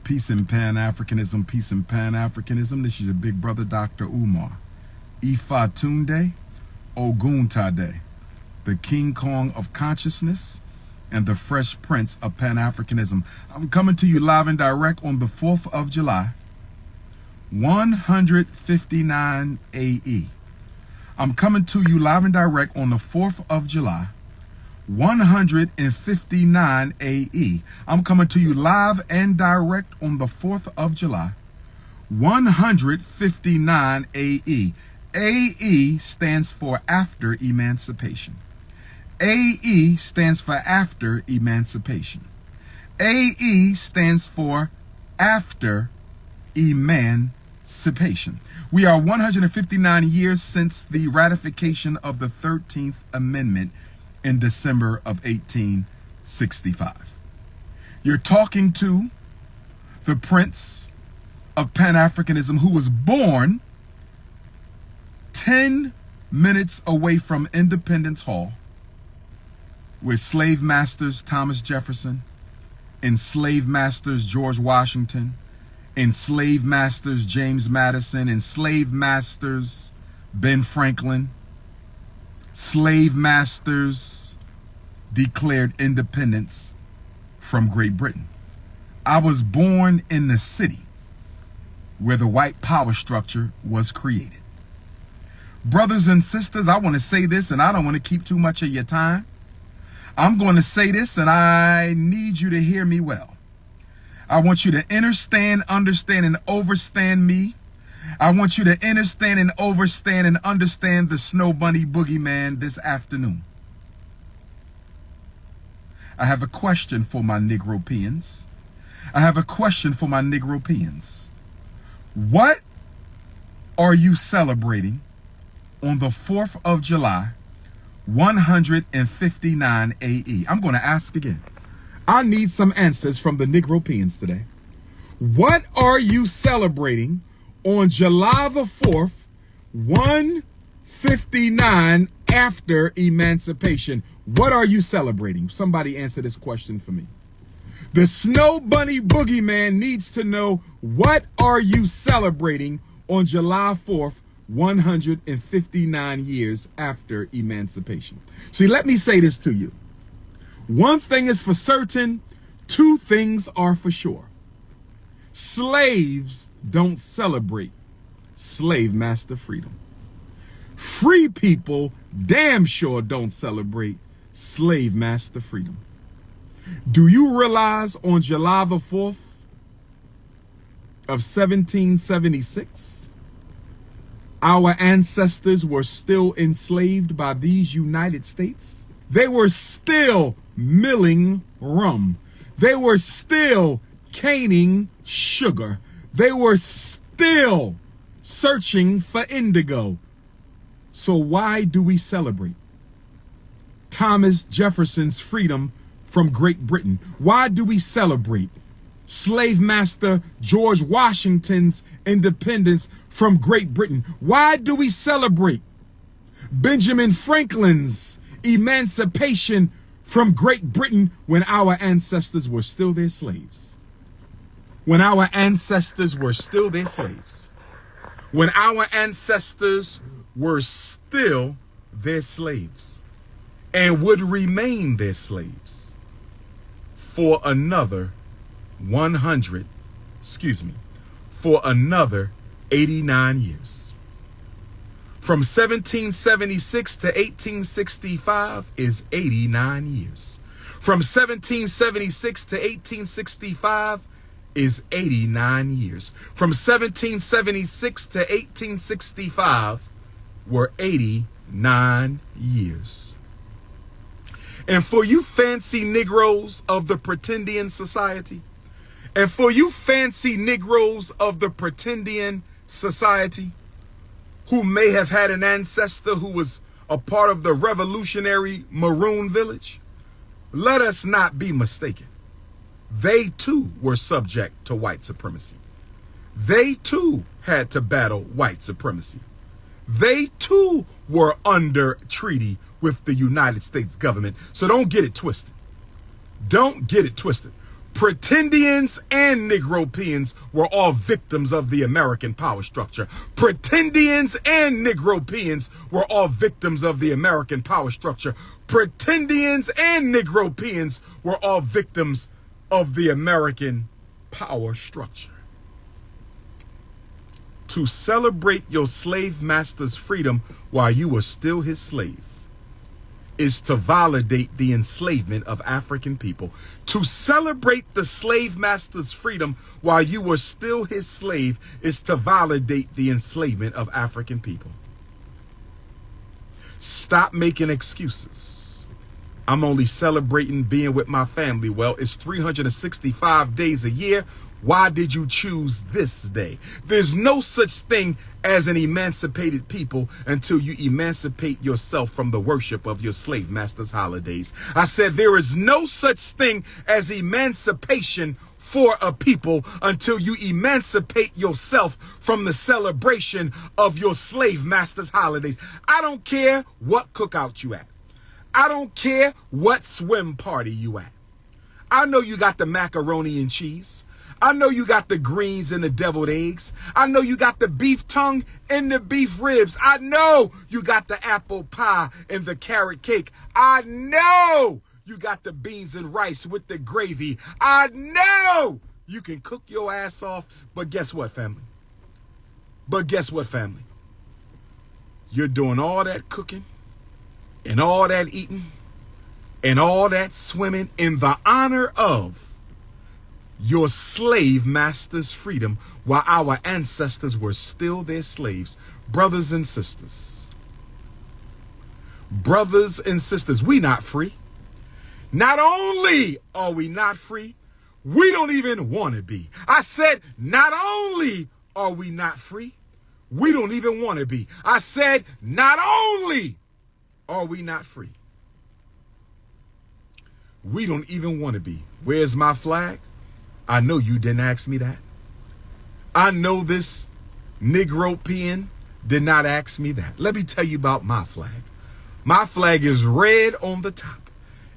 Peace and Pan-Africanism, peace and Pan-Africanism. This is your big brother, DrUMAR. Ifa Tunde, Oguntade, the King Kong of consciousness and the Fresh Prince of Pan-Africanism. I'm coming to you live and direct on the 4th of July, 159 AE. I'm coming to you live and direct on the 4th of July, 159 AE. I'm coming to you live and direct on the 4th of July, 159 AE. AE stands for after emancipation. AE stands for after emancipation. AE stands for after emancipation. We are 159 years since the ratification of the 13th Amendment in December of 1865. You're talking to the Prince of Pan-Africanism, who was born 10 minutes away from Independence Hall, where slave masters Thomas Jefferson, enslaved masters George Washington, enslaved masters James Madison, enslaved masters Ben Franklin, slave masters declared independence from Great Britain. I was born in the city where the white power structure was created. Brothers and sisters, I want to say this, and I don't want to keep too much of your time. I'm going to say this, and I need you to hear me well. I want you to understand, and overstand me. I want you to understand and overstand and understand the Snow Bunny Boogeyman this afternoon. I have a question for my Negropeans. I have a question for my Negropeans. What are you celebrating on the 4th of July, 159 AE? I'm going to ask again. I need some answers from the Negropeans today. What are you celebrating on July the 4th, 159 after emancipation? What are you celebrating? Somebody answer this question for me. The Snow Bunny Boogeyman needs to know, what are you celebrating on July 4th, 159 years after emancipation? See, let me say this to you. One thing is for certain, two things are for sure. Slaves don't celebrate slave master freedom. Free people damn sure don't celebrate slave master freedom. Do you realize on July the 4th of 1776, our ancestors were still enslaved by these United States? They were still milling rum. They were still caning sugar. They were still searching for indigo. So why do we celebrate Thomas Jefferson's freedom from Great Britain? Why do we celebrate slave master George Washington's independence from Great Britain? Why do we celebrate Benjamin Franklin's emancipation from Great Britain when our ancestors were still their slaves? When our ancestors were still their slaves. When our ancestors were still their slaves and would remain their slaves for another for another 89 years. From 1776 to 1865 is 89 years. From 1776 to 1865 is 89 years. From 1776 to 1865 were 89 years. And for you fancy Negroes of the Pretendian Society, and for you fancy Negroes of the Pretendian Society, who may have had an ancestor who was a part of the revolutionary Maroon Village, let us not be mistaken. They too were subject to white supremacy. They too had to battle white supremacy. They too were under treaty with the United States government. So don't get it twisted. Don't get it twisted. Pretendians and Negropeans were all victims of the American power structure. Pretendians and Negropeans were all victims of the American power structure. Pretendians and Negropeans were all victims of the American power structure. To celebrate your slave master's freedom while you were still his slave is to validate the enslavement of African people. To celebrate the slave master's freedom while you were still his slave is to validate the enslavement of African people. Stop making excuses. I'm only celebrating being with my family. Well, it's 365 days a year. Why did you choose this day? There's no such thing as an emancipated people until you emancipate yourself from the worship of your slave master's holidays. I said there is no such thing as emancipation for a people until you emancipate yourself from the celebration of your slave master's holidays. I don't care what cookout you at. I don't care what swim party you at. I know you got the macaroni and cheese. I know you got the greens and the deviled eggs. I know you got the beef tongue and the beef ribs. I know you got the apple pie and the carrot cake. I know you got the beans and rice with the gravy. I know you can cook your ass off. But guess what, family? You're doing all that cooking and all that eating and all that swimming in the honor of your slave master's freedom while our ancestors were still their slaves. Brothers and sisters, we not free. Not only are we not free, we don't even want to be. I said, not only are we not free, we don't even want to be. I said, not only are we not free, we don't even want to be. Where's my flag? I know you didn't ask me that. I know this Negropean did not ask me that. Let me tell you about my flag. My flag is red on the top.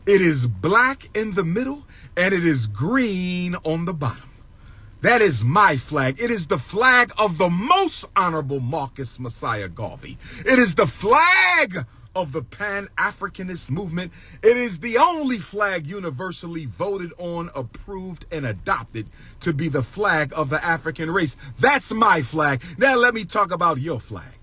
It is black in the middle, and it is green on the bottom. That is my flag. It is the flag of the most honorable Marcus Messiah Garvey. It is the flag of the Pan-Africanist movement. It is the only flag universally voted on, approved, and adopted to be the flag of the African race. That's my flag. Now let me talk about your flag.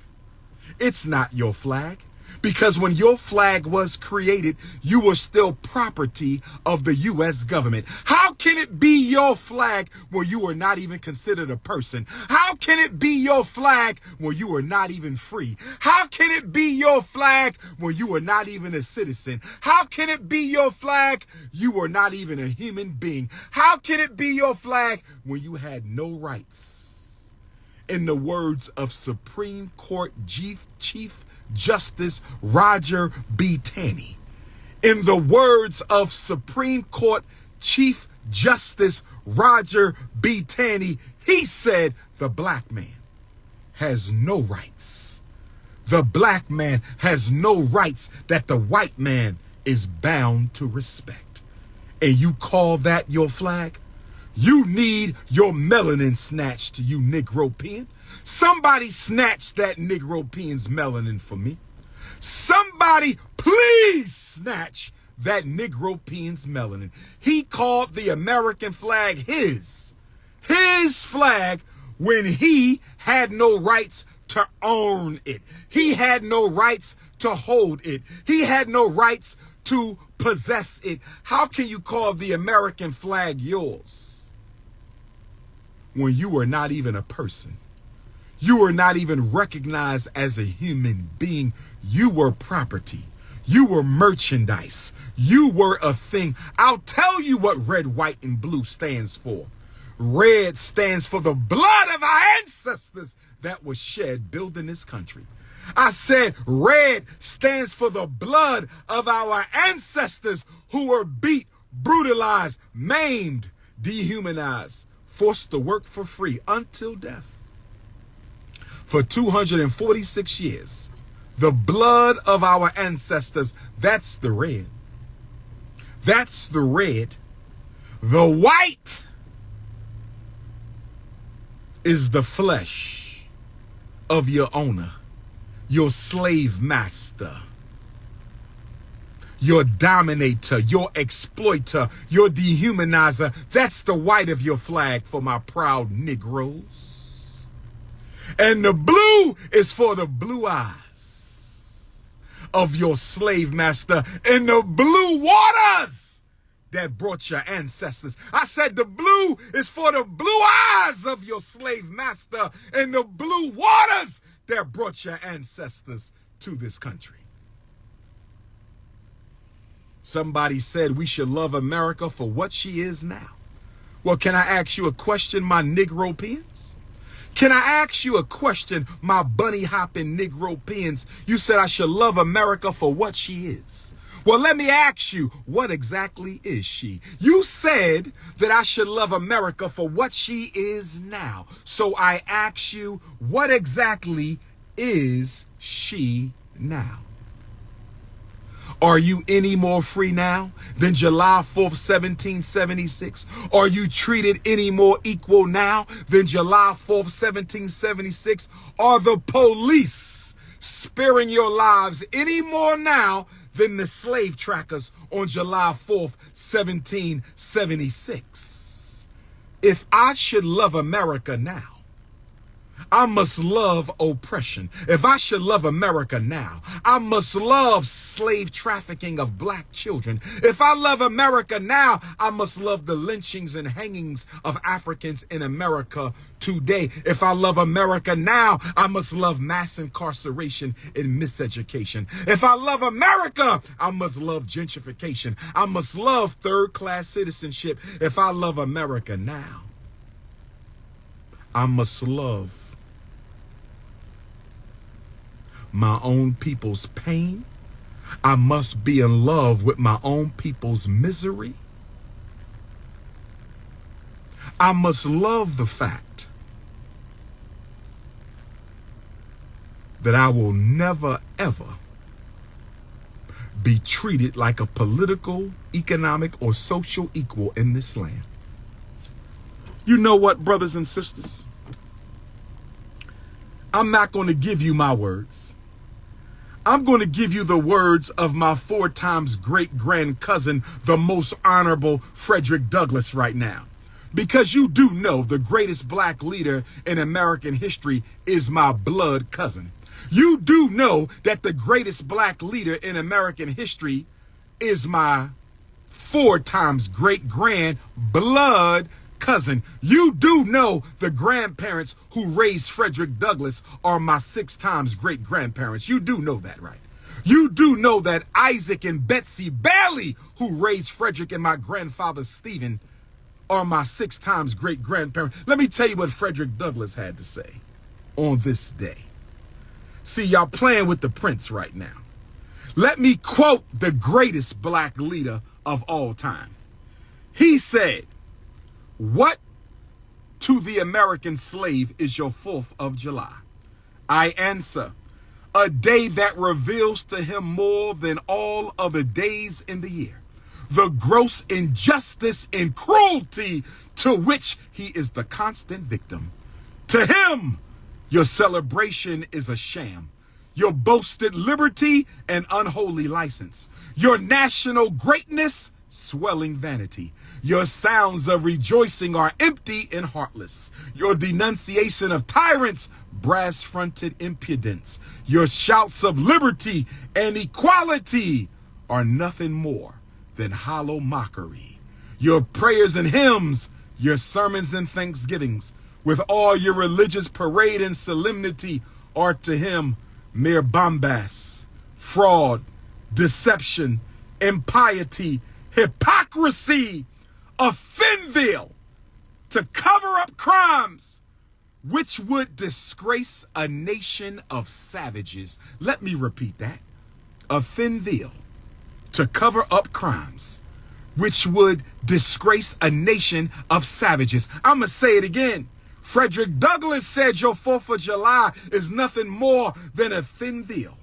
It's not your flag. Because when your flag was created, you were still property of the U.S. government. How can it be your flag when you are not even considered a person? How can it be your flag when you are not even free? How can it be your flag when you are not even a citizen? How can it be your flag you are not even a human being? How can it be your flag when you had no rights? In the words of Supreme Court Chief Justice Roger B. Taney. In the words of Supreme Court Chief Justice Roger B. Taney, he said the black man has no rights. The black man has no rights that the white man is bound to respect. And you call that your flag? You need your melanin snatched, you Negropean. Somebody snatch that Negropean's melanin for me. Somebody please snatch that Negropean's melanin. He called the American flag his flag when he had no rights to own it. He had no rights to hold it. He had no rights to possess it. How can you call the American flag yours when you are not even a person? You were not even recognized as a human being. You were property. You were merchandise. You were a thing. I'll tell you what red, white, and blue stands for. Red stands for the blood of our ancestors that was shed building this country. I said red stands for the blood of our ancestors who were beat, brutalized, maimed, dehumanized, forced to work for free until death. For 246 years, the blood of our ancestors, that's the red. That's the red. The white is the flesh of your owner, your slave master, your dominator, your exploiter, your dehumanizer. That's the white of your flag for my proud Negroes. And the blue is for the blue eyes of your slave master in the blue waters that brought your ancestors. I said the blue is for the blue eyes of your slave master in the blue waters that brought your ancestors to this country. Somebody said we should love America for what she is now. Well, can I ask you a question, my Negropeans? Can I ask you a question, my bunny hopping Negropeans? You said I should love America for what she is. Well, let me ask you, what exactly is she? You said that I should love America for what she is now. So I ask you, what exactly is she now? Are you any more free now than July 4th, 1776? Are you treated any more equal now than July 4th, 1776? Are the police sparing your lives any more now than the slave trackers on July 4th, 1776? If I should love America now, I must love oppression. If I should love America now, I must love slave trafficking of black children. If I love America now, I must love the lynchings and hangings of Africans in America today. If I love America now, I must love mass incarceration and miseducation. If I love America, I must love gentrification. I must love third-class citizenship. If I love America now, I must love my own people's pain. I must be in love with my own people's misery. I must love the fact that I will never, ever be treated like a political, economic, or social equal in this land. You know what, brothers and sisters? I'm not going to give you my words. I'm going to give you the words of my 4 times great-grand cousin, the most honorable Frederick Douglass right now. Because you do know the greatest black leader in American history is my blood cousin. You do know that the greatest black leader in American history is my 4 times great-grand blood cousin. You do know the grandparents who raised Frederick Douglass are my 6 times great-grandparents. You do know that, right? You do know that Isaac and Betsy Bailey, who raised Frederick and my grandfather Stephen, are my 6 times great-grandparents. Let me tell you what Frederick Douglass had to say on this day. See, y'all playing with the prince right now. Let me quote the greatest black leader of all time. He said, "What to the American slave is your 4th of July? I answer, a day that reveals to him more than all other days in the year the gross injustice and cruelty to which he is the constant victim. To him, your celebration is a sham, your boasted liberty an unholy license, your national greatness swelling vanity. Your sounds of rejoicing are empty and heartless. Your denunciation of tyrants, brass-fronted impudence. Your shouts of liberty and equality are nothing more than hollow mockery. Your prayers and hymns, your sermons and thanksgivings, with all your religious parade and solemnity, are to him mere bombast, fraud, deception, impiety, hypocrisy, a thin veil to cover up crimes which would disgrace a nation of savages." Let me repeat that. A thin veil to cover up crimes which would disgrace a nation of savages. I'm going to say it again. Frederick Douglass said your 4th of July is nothing more than a thin veil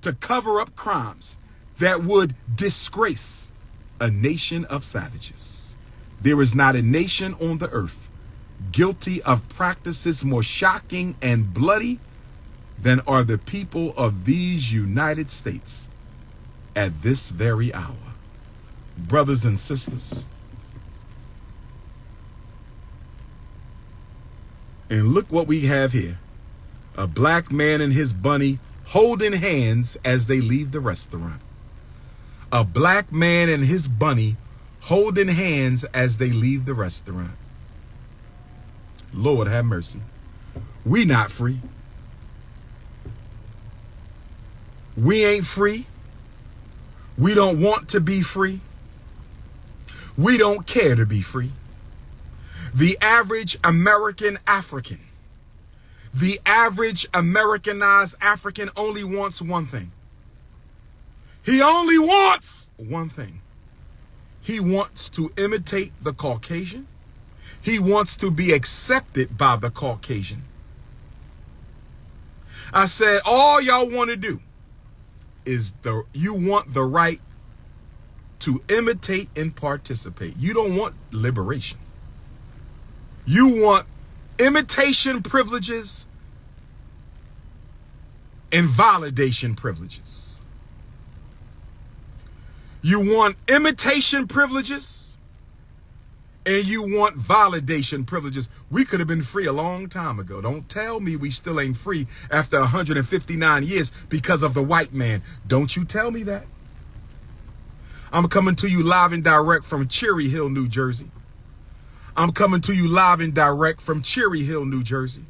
to cover up crimes that would disgrace a nation of savages. There is not a nation on the earth guilty of practices more shocking and bloody than are the people of these United States at this very hour. Brothers and sisters, and look what we have here. A black man and his bunny holding hands as they leave the restaurant. A black man and his bunny holding hands as they leave the restaurant. Lord have mercy. We not free. We ain't free. We don't want to be free. We don't care to be free. The average American African, the average Americanized African only wants one thing. He only wants one thing. He wants to imitate the Caucasian. He wants to be accepted by the Caucasian. I said, all y'all want to do is you want the right to imitate and participate. You don't want liberation. You want imitation privileges and validation privileges. You want imitation privileges and you want validation privileges. We could have been free a long time ago. Don't tell me we still ain't free after 159 years because of the white man. Don't you tell me that. I'm coming to you live and direct from Cherry Hill, New Jersey. I'm coming to you live and direct from Cherry Hill, New Jersey.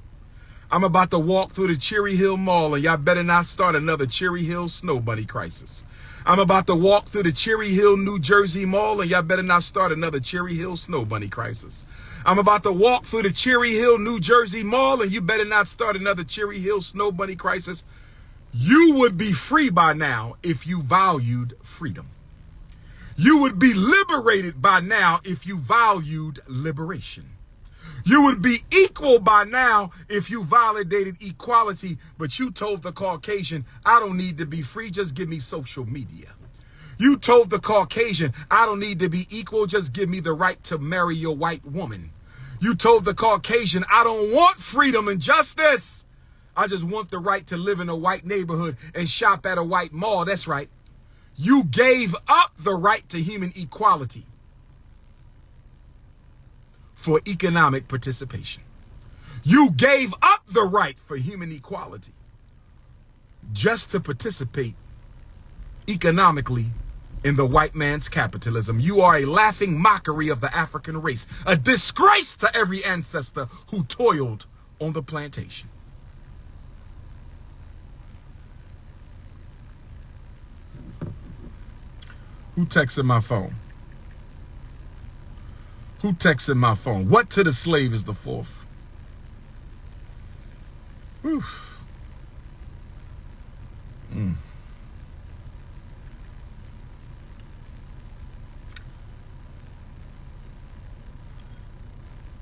I'm about to walk through the Cherry Hill Mall, and y'all better not start another Cherry Hill Snow Bunny crisis. I'm about to walk through the Cherry Hill, New Jersey Mall, and y'all better not start another Cherry Hill Snow Bunny crisis. I'm about to walk through the Cherry Hill, New Jersey Mall, and you better not start another Cherry Hill Snow Bunny crisis. You would be free by now if you valued freedom. You would be liberated by now if you valued liberation. You would be equal by now if you validated equality, but you told the Caucasian, I don't need to be free, just give me social media. You told the Caucasian, I don't need to be equal, just give me the right to marry your white woman. You told the Caucasian, I don't want freedom and justice. I just want the right to live in a white neighborhood and shop at a white mall. That's right. You gave up the right to human equality for economic participation. You gave up the right for human equality just to participate economically in the white man's capitalism. You are a laughing mockery of the African race, a disgrace to every ancestor who toiled on the plantation. Who texted my phone? Who texted my phone? What to the slave is the fourth? Whew.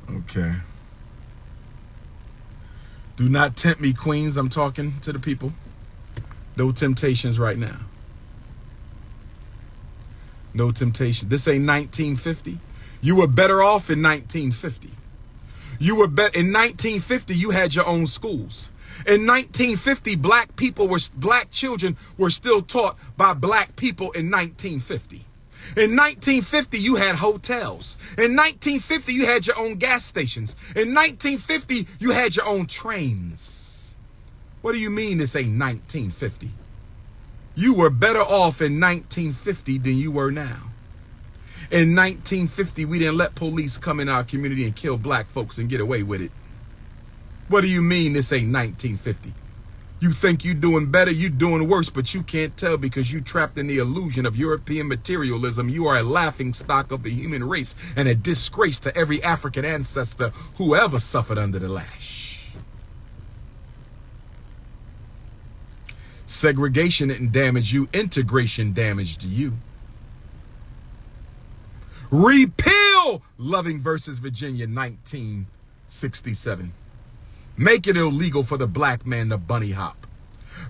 Okay. Do not tempt me, queens. I'm talking to the people. No temptations right now. No temptation. This ain't 1950. You were better off in 1950. You were in 1950. You had your own schools. In 1950, black children were still taught by black people in 1950. In 1950, you had hotels. In 1950, you had your own gas stations. In 1950, you had your own trains. What do you mean this ain't 1950? You were better off in 1950 than you were now. In 1950, we didn't let police come in our community and kill black folks and get away with it. What do you mean this ain't 1950? You think you're doing better, you're doing worse, but you can't tell because you trapped in the illusion of European materialism. You are a laughing stock of the human race and a disgrace to every African ancestor who ever suffered under the lash. Segregation didn't damage you. Integration damaged you. Repeal Loving versus Virginia, 1967. Make it illegal for the black man to bunny hop.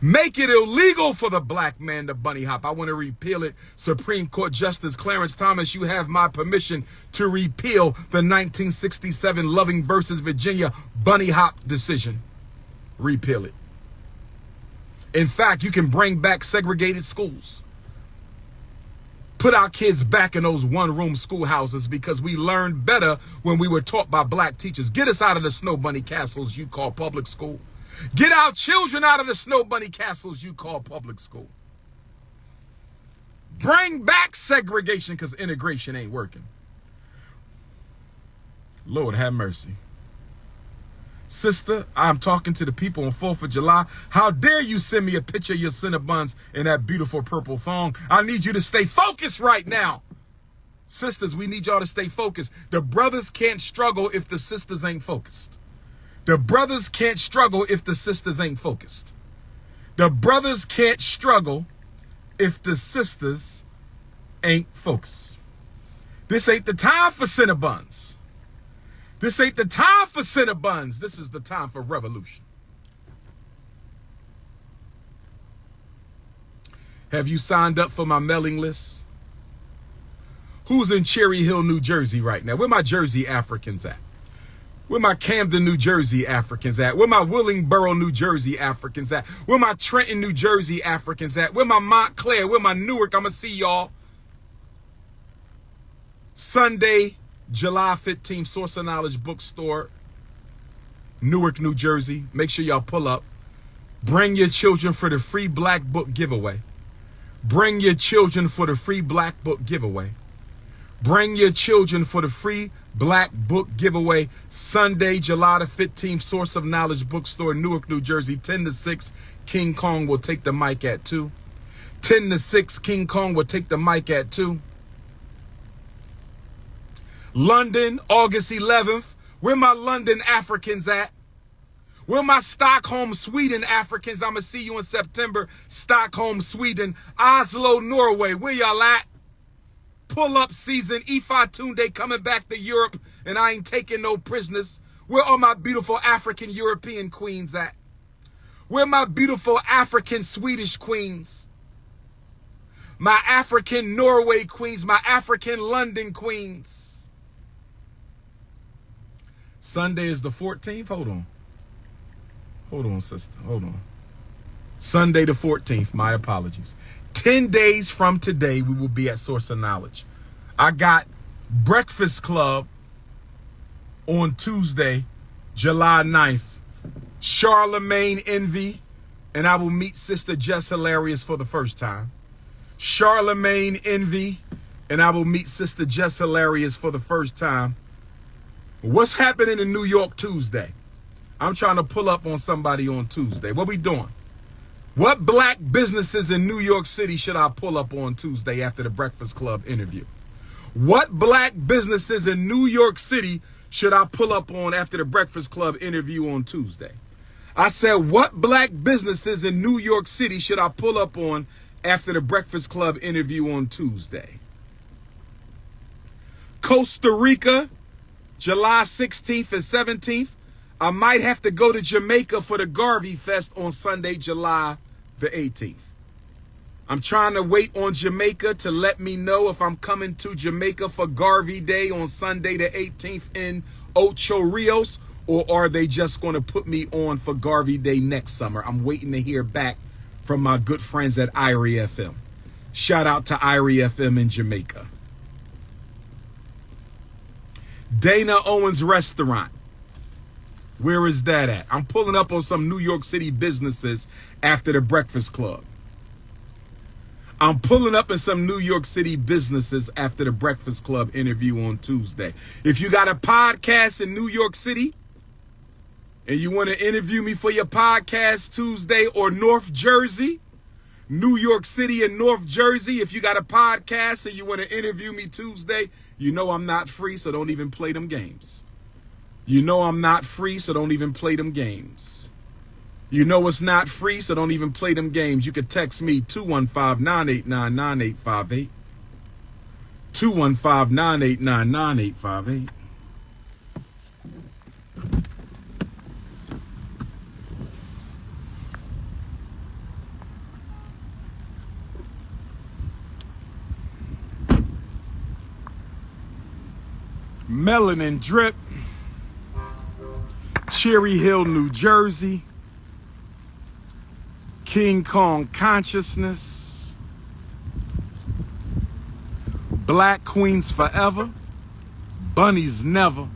Make it illegal for the black man to bunny hop. I want to repeal it. Supreme Court Justice Clarence Thomas, you have my permission to repeal the 1967 Loving versus Virginia bunny hop decision. Repeal it. In fact, you can bring back segregated schools. Put our kids back in those one-room schoolhouses because we learned better when we were taught by black teachers. Get us out of the snow bunny castles you call public school. Get our children out of the snow bunny castles you call public school. Bring back segregation because integration ain't working. Lord have mercy. Sister, I'm talking to the people on 4th of July. How dare you send me a picture of your Cinnabons in that beautiful purple thong? I need you to stay focused right now. Sisters, we need y'all to stay focused. The brothers can't struggle if the sisters ain't focused. The brothers can't struggle if the sisters ain't focused. The brothers can't struggle if the sisters ain't focused. This ain't the time for Cinnabons. This ain't the time for Cinnabons. This is the time for revolution. Have you signed up for my mailing list? Who's in Cherry Hill, New Jersey right now? Where my Jersey Africans at? Where my Camden, New Jersey Africans at? Where my Willingboro, New Jersey Africans at? Where my Trenton, New Jersey Africans at? Where my Montclair? Where my Newark? I'm going to see y'all Sunday, July 15th, Source of Knowledge Bookstore, Newark, New Jersey. Make sure y'all pull up. Bring your children for the free black book giveaway. Bring your children for the free black book giveaway. Bring your children for the free black book giveaway. Sunday, July the 15th, Source of Knowledge Bookstore, Newark, New Jersey, 10 to 6. King Kong will take the mic at 2. 10 to 6, King Kong will take the mic at 2. London, August 11th. Where my London Africans at? Where my Stockholm, Sweden Africans? I'm going to see you in September. Stockholm, Sweden. Oslo, Norway. Where y'all at? Pull-up season. Ifa Tunde coming back to Europe, and I ain't taking no prisoners. Where are my beautiful African European queens at? Where my beautiful African Swedish queens? My African Norway queens. My African London queens. Sunday is the 14th. Hold on, sister. Hold on. Sunday the 14th. My apologies. 10 days from today, we will be at Source of Knowledge. I got Breakfast Club on Tuesday, July 9th. Charlemagne Envy, and I will meet Sister Jess Hilarious for the first time. Charlemagne Envy, and I will meet Sister Jess Hilarious for the first time. What's happening in New York Tuesday? I'm trying to pull up on somebody on Tuesday. What we doing? What black businesses in New York City should I pull up on Tuesday after the Breakfast Club interview? What black businesses in New York City should I pull up on after the Breakfast Club interview on Tuesday? I said, what black businesses in New York City should I pull up on after the Breakfast Club interview on Tuesday? Costa Rica, July 16th and 17th. I might have to go to Jamaica for the Garvey Fest on Sunday, July the 18th. I'm trying to wait on Jamaica to let me know if I'm coming to Jamaica for Garvey Day on Sunday the 18th in Ocho Rios, or are they just going to put me on for Garvey Day next summer? I'm waiting to hear back from my good friends at Irie FM. Shout out to Irie FM in Jamaica. Dana Owens Restaurant. Where is that at? I'm pulling up on some New York City businesses after the Breakfast Club. I'm pulling up in some New York City businesses after the Breakfast Club interview on Tuesday. If you got a podcast in New York City and you want to interview me for your podcast Tuesday, or North Jersey, New York City and North Jersey, if you got a podcast and you want to interview me Tuesday, you know I'm not free, so don't even play them games. You know I'm not free, so don't even play them games. You know it's not free, so don't even play them games. You could text me 215-989-9858. 215-989-9858. Melanin Drip, Cherry Hill, New Jersey, King Kong Consciousness, Black Queens Forever, Bunnies Never,